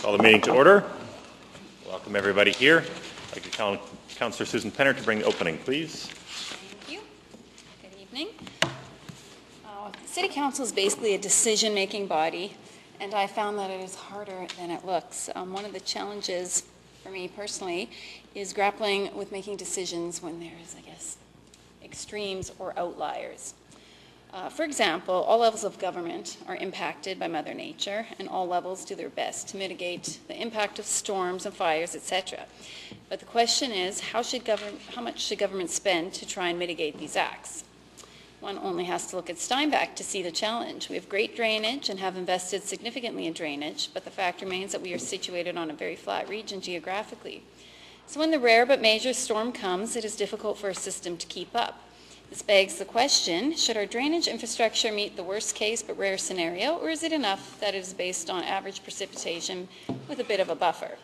Call the meeting to order. Welcome everybody here. I'd like to call Councillor Susan Penner to bring the opening, please. Thank you. Good evening. City Council is basically a decision-making body, and I found that it is harder than it looks. One of the challenges for me personally is grappling with making decisions when there's, extremes or outliers. For example, all levels of government are impacted by Mother Nature, and all levels do their best to mitigate the impact of storms and fires, etc. But the question is, how much should government spend to try and mitigate these acts? One only has to look at Steinbach to see the challenge. We have great drainage and have invested significantly in drainage, but the fact remains that we are situated on a very flat region geographically. So when the rare but major storm comes, it is difficult for a system to keep up. This begs the question, should our drainage infrastructure meet the worst case but rare scenario, or is it enough that it is based on average precipitation with a bit of a buffer?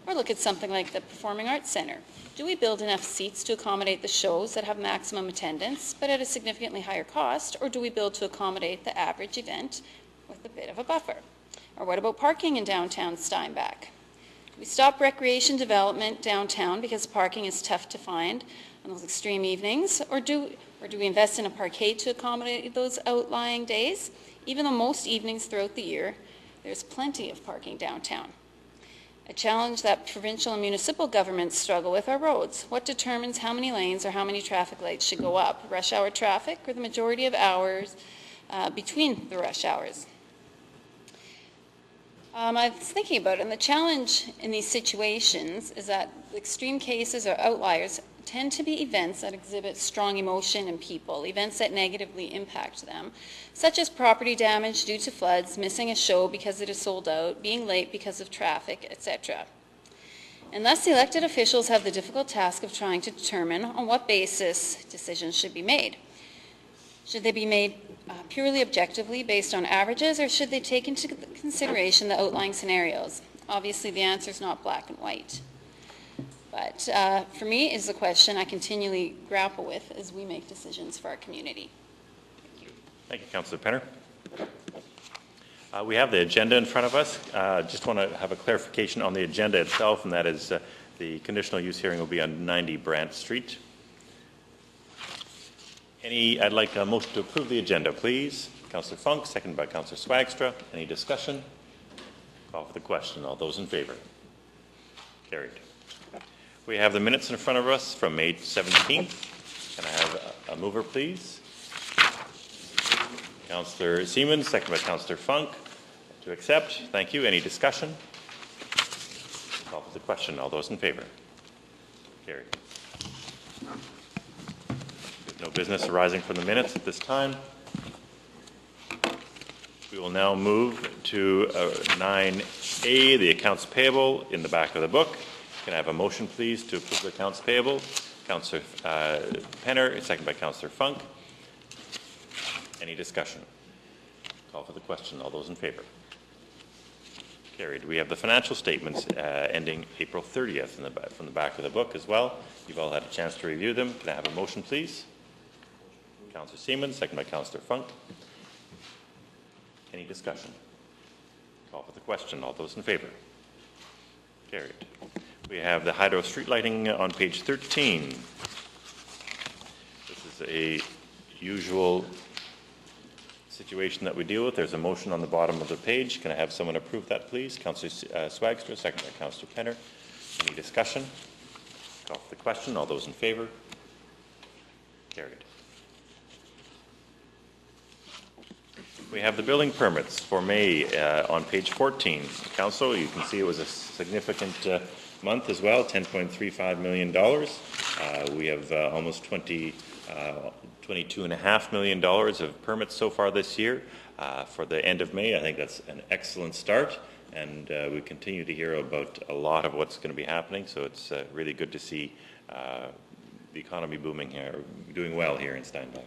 Or look at something like the Performing Arts Centre. Do we build enough seats to accommodate the shows that have maximum attendance but at a significantly higher cost, or do we build to accommodate the average event with a bit of a buffer? Or what about parking in downtown Steinbach? Do we stop recreation development downtown because parking is tough to find on those extreme evenings, or do we invest in a parkade to accommodate those outlying days? Even though most evenings throughout the year, there's plenty of parking downtown. A challenge that provincial and municipal governments struggle with are roads. What determines how many lanes or how many traffic lights should go up? Rush hour traffic or the majority of hours between the rush hours? I was thinking about it, and the challenge in these situations is that extreme cases or outliers tend to be events that exhibit strong emotion in people, events that negatively impact them, such as property damage due to floods, missing a show because it is sold out, being late because of traffic, etc. And thus, the elected officials have the difficult task of trying to determine on what basis decisions should be made. Should they be made purely objectively based on averages, or should they take into consideration the outlying scenarios? Obviously, the answer is not black and white. But for me, is the question I continually grapple with as we make decisions for our community. Thank you, Councillor Penner. We have the agenda in front of us. Just want to have a clarification on the agenda itself, and that is the conditional use hearing will be on 90 Brandt Street. I'd like a motion to approve the agenda, please. Councillor Funk, seconded by Councillor Swagstra. Any discussion? Call for the question. All those in favour? Carried. We have the minutes in front of us from May 17th. Can I have a mover, please? Councillor Seaman, seconded by Councillor Funk. To accept. Thank you. Any discussion? Call for the question. All those in favour? Carried. There's no business arising from the minutes at this time. We will now move to 9A, the accounts payable in the back of the book. Can I have a motion, please, to approve the accounts payable? Councillor Penner, seconded by Councillor Funk. Any discussion? Call for the question. All those in favour? Carried. We have the financial statements ending April 30th from the back of the book as well. You've all had a chance to review them. Can I have a motion, please? Councillor Seaman, seconded by Councillor Funk. Any discussion? Call for the question. All those in favour? Carried. We have the hydro street lighting on page 13. This is a usual situation that we deal with. There's a motion on the bottom of the page. Can I have someone approve that, please? Councillor Swagstra, seconded by Councillor Penner. Any discussion? Call for the question. All those in favour? Carried. We have the building permits for May on page 14. Council, you can see it was a significant month as well, $10.35 million. We have almost $22.5 million of permits so far this year. For the end of May, I think that's an excellent start, and we continue to hear about a lot of what's going to be happening, so it's really good to see the economy booming here, doing well here in Steinbach.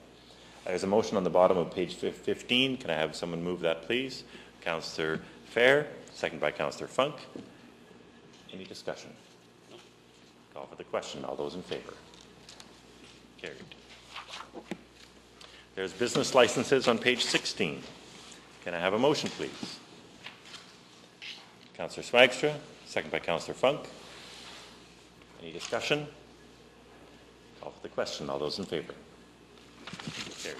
There's a motion on the bottom of page 15. Can I have someone move that, please? Councillor Fair, seconded by Councillor Funk. Any discussion? Call for the question. All those in favour? Carried. There's business licenses on page 16. Can I have a motion, please? Councillor Swagstra, second by Councillor Funk. Any discussion? Call for the question. All those in favor? Carried.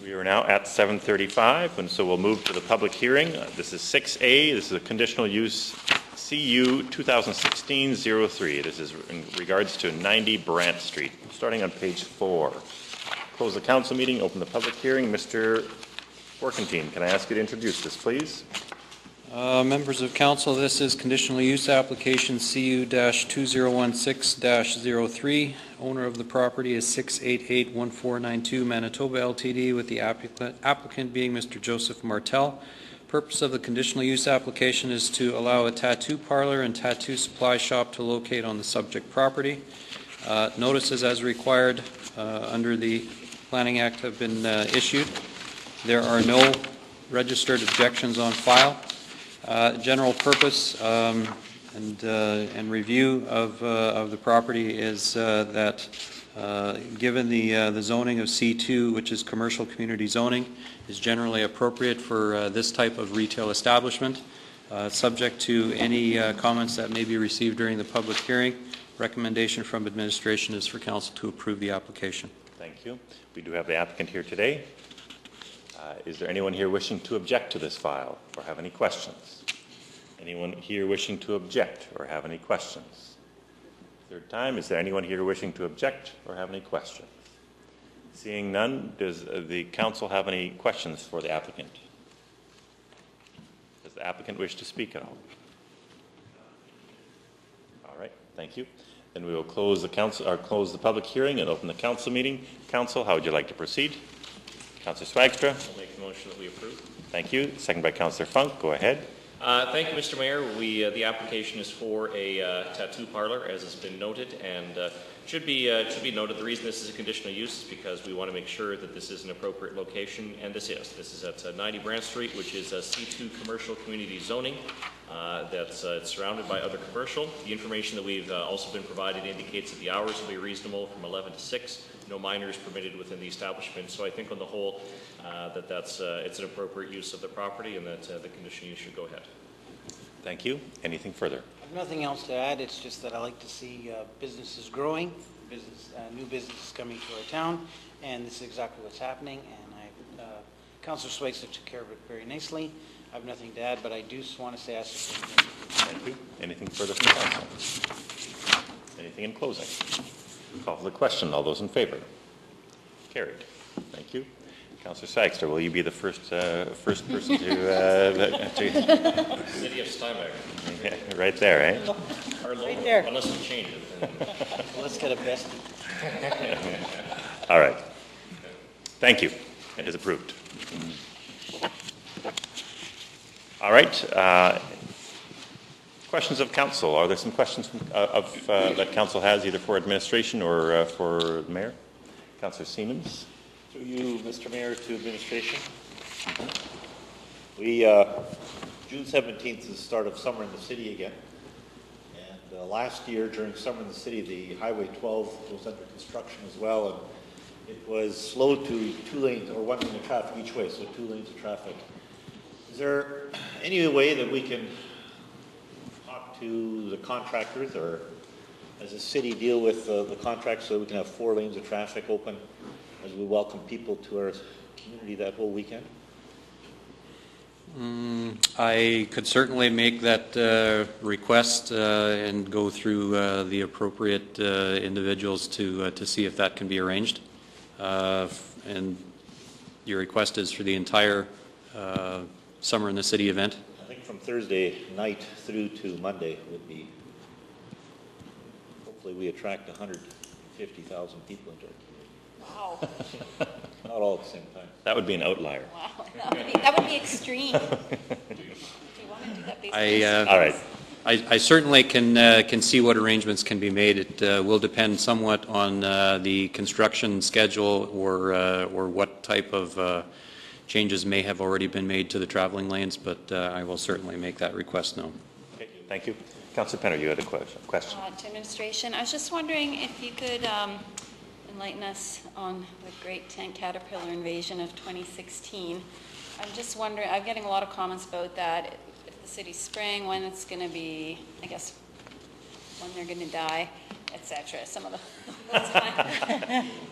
We are now at 7:35, and so we'll move to the public hearing. This is 6A. This is a conditional use CU-2016-03. This is in regards to 90 Brandt Street, starting on page 4. Close the council meeting, open the public hearing. Mr. Workentine, can I ask you to introduce this, please? Members of council, this is conditional use application CU-2016-03. Owner of the property is 688-1492 Manitoba Ltd. with the applicant being Mr. Joseph Martel. Purpose of the conditional use application is to allow a tattoo parlor and tattoo supply shop to locate on the subject property. Notices as required under the Planning Act have been issued. There are no registered objections on file. General purpose and review of the property is that given the zoning of C2, which is commercial community zoning, is generally appropriate for this type of retail establishment. Subject to any comments that may be received during the public hearing, recommendation from administration is for council to approve the application. Thank you. We do have the applicant here today. Is there anyone here wishing to object to this file or have any questions? Anyone here wishing to object or have any questions? Third time, is there anyone here wishing to object or have any questions? Seeing none, does the council have any questions for the applicant? Does the applicant wish to speak at all? All right, thank you. Then we will close the close the public hearing and open the council meeting. Council, how would you like to proceed? Councillor Swagstra. I'll make the motion that we approve. Thank you. Second by Councillor Funk. Go ahead. Thank you, Mr. Mayor. The application is for a tattoo parlor, as has been noted, and should be noted. The reason this is a conditional use is because we want to make sure that this is an appropriate location, and this is. This is at 90 Brandt Street, which is a C2 commercial community zoning. That's surrounded by other commercial. The information that we've also been provided indicates that the hours will be reasonable from 11 to 6. No minors permitted within the establishment. So I think on the whole it's an appropriate use of the property, and that the conditional use should go ahead. Thank you. Anything further? I have nothing else to add. It's just that I like to see businesses growing, new businesses coming to our town, and this is exactly what's happening. And Councillor Swagstra took care of it very nicely. I have nothing to add, but I do just want to say thank you. Anything further from council? Anything in closing? Call for the question. All those in favor? Carried. Thank you. Councillor Swagstra, will you be the first person to City of Steinbach. Yeah, right there, eh? Right there. Unless we change it. Let's get a bestie. All right. Thank you. It is approved. All right. Questions of council. Are there some questions from, that council has either for administration or for the mayor? Councillor Siemens. Through you, Mr. Mayor, to administration. June 17th is the start of summer in the city again. And last year during summer in the city, the Highway 12 was under construction as well. And it was slow to 2 lanes or 1 lane of traffic each way, so 2 lanes of traffic. Is there any way that we can talk to the contractors or as a city deal with the contract so we can have 4 lanes of traffic open as we welcome people to our community that whole weekend? I could certainly make that request and go through the appropriate individuals to see if that can be arranged. And your request is for the entire Summer in the City event? I think from Thursday night through to Monday would be, hopefully we attract 150,000 people into our community. Wow. Not all at the same time. That would be an outlier. Wow. That would be extreme. Do you want to do that based on all right. I certainly can see what arrangements can be made. It will depend somewhat on the construction schedule or what type of changes may have already been made to the traveling lanes, but I will certainly make that request known. Okay, thank you. Councillor Penner, you had a question. to administration. I was just wondering if you could enlighten us on the Great Tent Caterpillar invasion of 2016. I'm just wondering, I'm getting a lot of comments about that. If the city's spraying, when it's going to be, I guess, when they're going to die, etc. Some of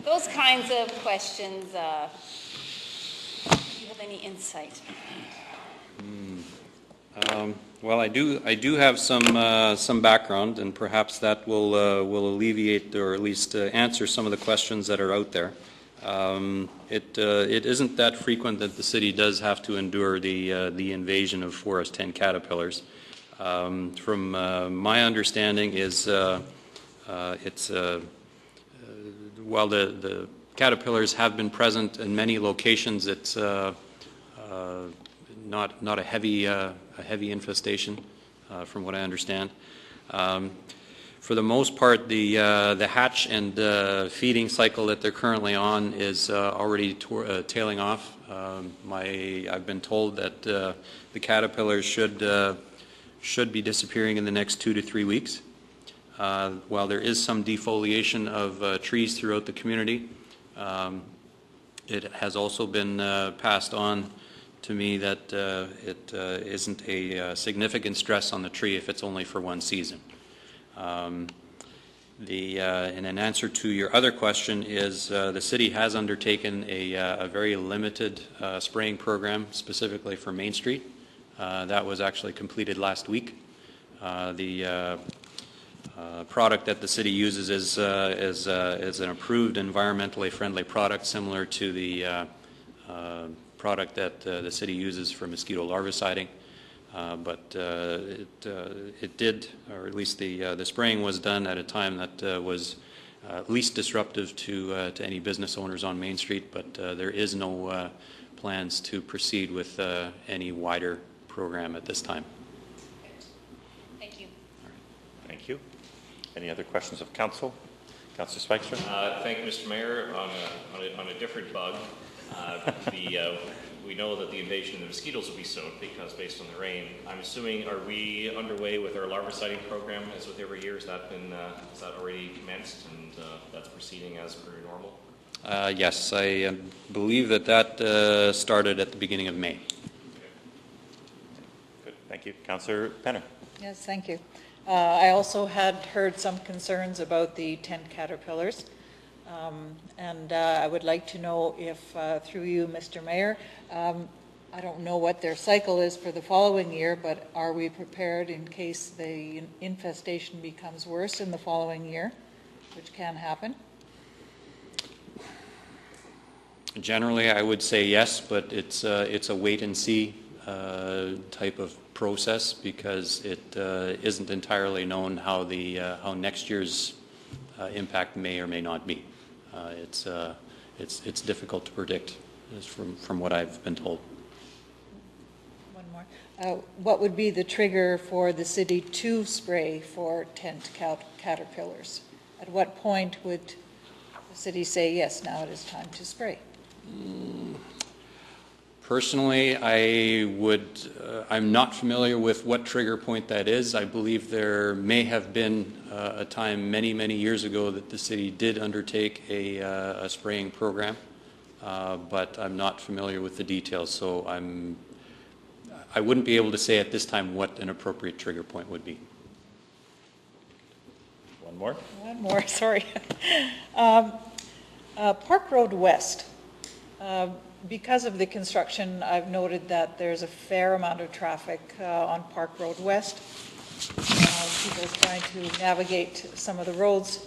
those kinds of questions. Do you have any insight? Well, I do have some background, and perhaps that will alleviate or at least answer some of the questions that are out there. It isn't that frequent that the city does have to endure the invasion of forest hen caterpillars. From my understanding is while the caterpillars have been present in many locations, it's not a heavy infestation, from what I understand. For the most part, the hatch and feeding cycle that they're currently on is already tailing off. I've been told that the caterpillars should be disappearing in the next 2 to 3 weeks. While there is some defoliation of trees throughout the community, it has also been passed on to me that it isn't a significant stress on the tree if it's only for one season. And an answer to your other question is the city has undertaken a very limited spraying program specifically for Main Street. That was actually completed last week. The product that the city uses is an approved environmentally friendly product similar to the product that the city uses for mosquito larviciding. But it did, or at least the spraying was done at a time that was least disruptive to any business owners on Main Street, but there is no plans to proceed with any wider program at this time. Thank you. Thank you. Any other questions of council? Councillor Schweitzer? Thank you, Mr. Mayor. On a different bug, we know that the invasion of the mosquitoes will be soon because based on the rain. I'm assuming, are we underway with our larviciding program as with every year? Has that already commenced and that's proceeding as per normal? Yes, I believe that started at the beginning of May. Okay. Good. Thank you. Councillor Penner? Yes, thank you. I also had heard some concerns about the tent caterpillars. And I would like to know if, through you, Mr. Mayor, I don't know what their cycle is for the following year, but are we prepared in case the infestation becomes worse in the following year, which can happen? Generally, I would say yes, but it's a wait and see type of process because it isn't entirely known how next year's impact may or may not be. It's difficult to predict, from what I've been told. One more. What would be the trigger for the city to spray for tent caterpillars? At what point would the city say, yes, now it is time to spray? Personally, I'm not familiar with what trigger point that is. I believe there may have been a time many, many years ago that the city did undertake a spraying program, but I'm not familiar with the details, so I wouldn't be able to say at this time what an appropriate trigger point would be. One more? One more, sorry. Park Road West. Because of the construction, I've noted that there's a fair amount of traffic on Park Road West. People trying to navigate some of the roads.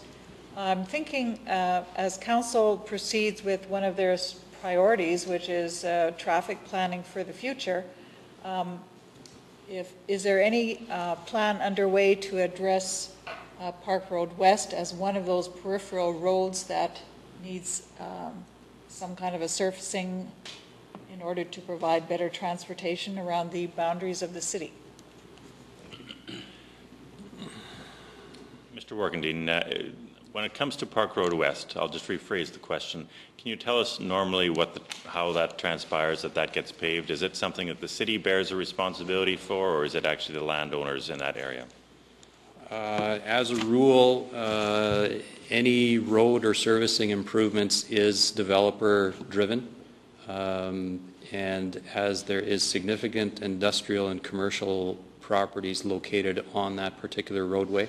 I'm thinking as council proceeds with one of their priorities, which is traffic planning for the future, is there any plan underway to address Park Road West as one of those peripheral roads that needs some kind of a surfacing in order to provide better transportation around the boundaries of the city? Mr. Wargendine, when it comes to Park Road West, I'll just rephrase the question. Can you tell us normally how that transpires, that gets paved? Is it something that the city bears a responsibility for, or is it actually the landowners in that area? As a rule, any road or servicing improvements is developer driven. And as there is significant industrial and commercial properties located on that particular roadway,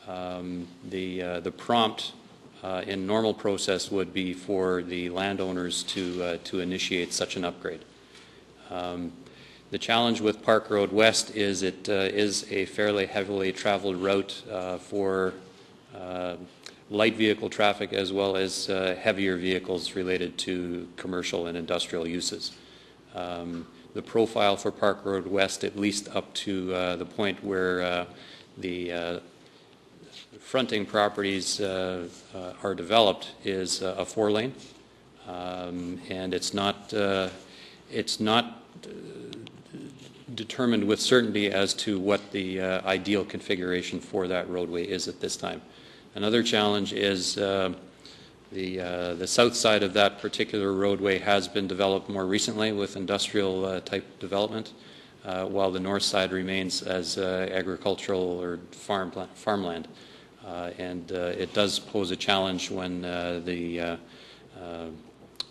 the prompt in normal process would be for the landowners to initiate such an upgrade. The challenge with Park Road West is it is a fairly heavily traveled route for light vehicle traffic as well as heavier vehicles related to commercial and industrial uses. The profile for Park Road West, at least up to the point where the fronting properties are developed, is a 4-lane, and it's not determined with certainty as to what the ideal configuration for that roadway is at this time. Another challenge is the south side of that particular roadway has been developed more recently with industrial type development, while the north side remains as agricultural or farmland. And it does pose a challenge when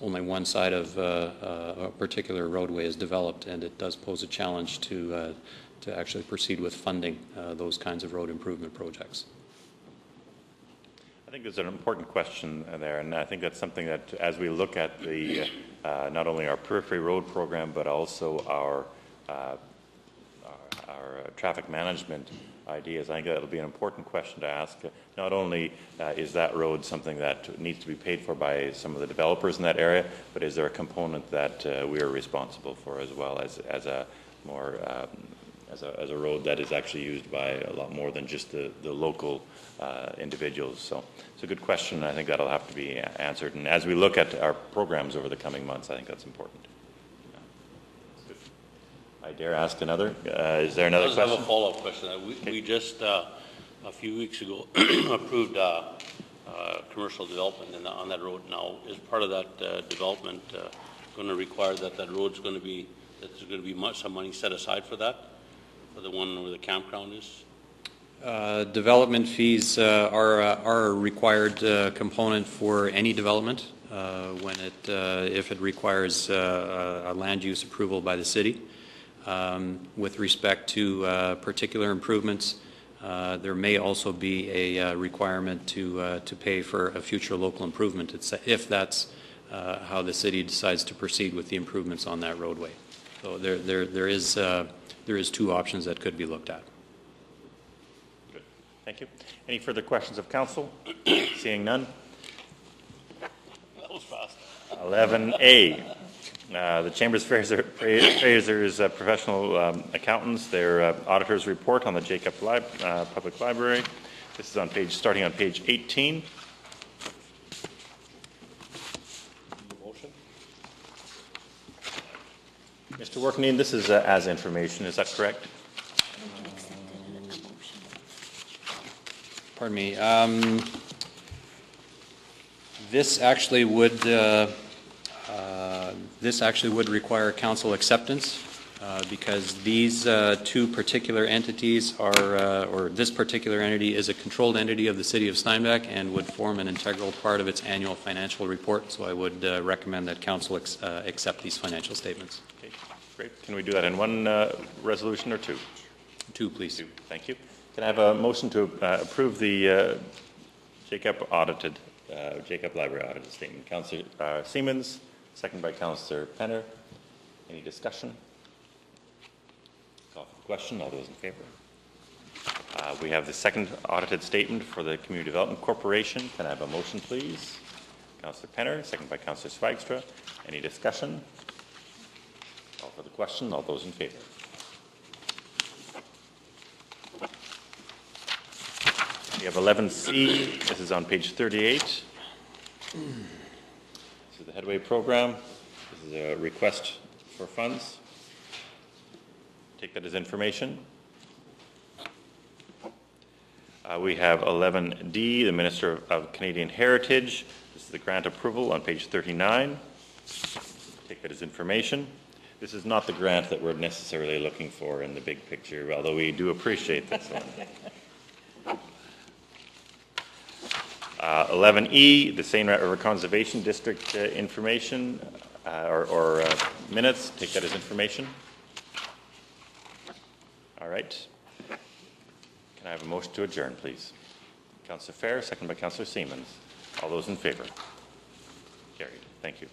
only one side of a particular roadway is developed, and it does pose a challenge to actually proceed with funding those kinds of road improvement projects. I think there's an important question there, and I think that's something that, as we look at the not only our periphery road program, but also our traffic management ideas, I think that'll be an important question to ask. Not only is that road something that needs to be paid for by some of the developers in that area, but is there a component that we are responsible for as well as a more as a road that is actually used by a lot more than just the local individuals. So it's a good question, and I think that'll have to be answered. And as we look at our programs over the coming months, I think that's important. I dare ask another. Is there another question? I have a follow-up question. We just, a few weeks ago, approved commercial development on that road. Now, is part of that development going to require that road's going to be, that there's going to be some money set aside for that, for the one where the campground is? Development fees are a required component for any development when if it requires a land use approval by the city. With respect to particular improvements, there may also be a requirement to pay for a future local improvement if that's how the city decides to proceed with the improvements on that roadway. So there is two options that could be looked at. Good. Thank you. Any further questions of council? Seeing none. That was fast. 11A. The Chamber's Fraser's professional accountants, their auditor's report on the Jake Epp Public Library. This is starting on page 18. Motion? Mr. Workneen, this is as information, is that correct? Pardon me. This actually would require council acceptance because these two particular entities are, or this particular entity is a controlled entity of the City of Steinbach and would form an integral part of its annual financial report. So I would recommend that council accept these financial statements. Okay, great. Can we do that in one resolution or two? Two, please. Two. Thank you. Can I have a motion to approve the Jake Epp Library audited statement? Councillor Siemens. Second by Councillor Penner. Any discussion? Call for the question. All those in favor? We have the second audited statement for the Community Development Corporation. Can I have a motion, please? Councillor Penner, second by Councillor Swagstra. Any discussion? Call for the question. All those in favor? We have 11C. This is on page 38. This is the Headway program. This is a request for funds. Take that as information. We have 11D, the Minister of Canadian Heritage. This is the grant approval on page 39. Take that as information. This is not the grant that we're necessarily looking for in the big picture, although we do appreciate this one. 11E, the Seine River Conservation District information. or minutes. Take that as information. All right. Can I have a motion to adjourn, please? Councillor Fair, second by Councillor Siemens. All those in favor? Carried. Thank you.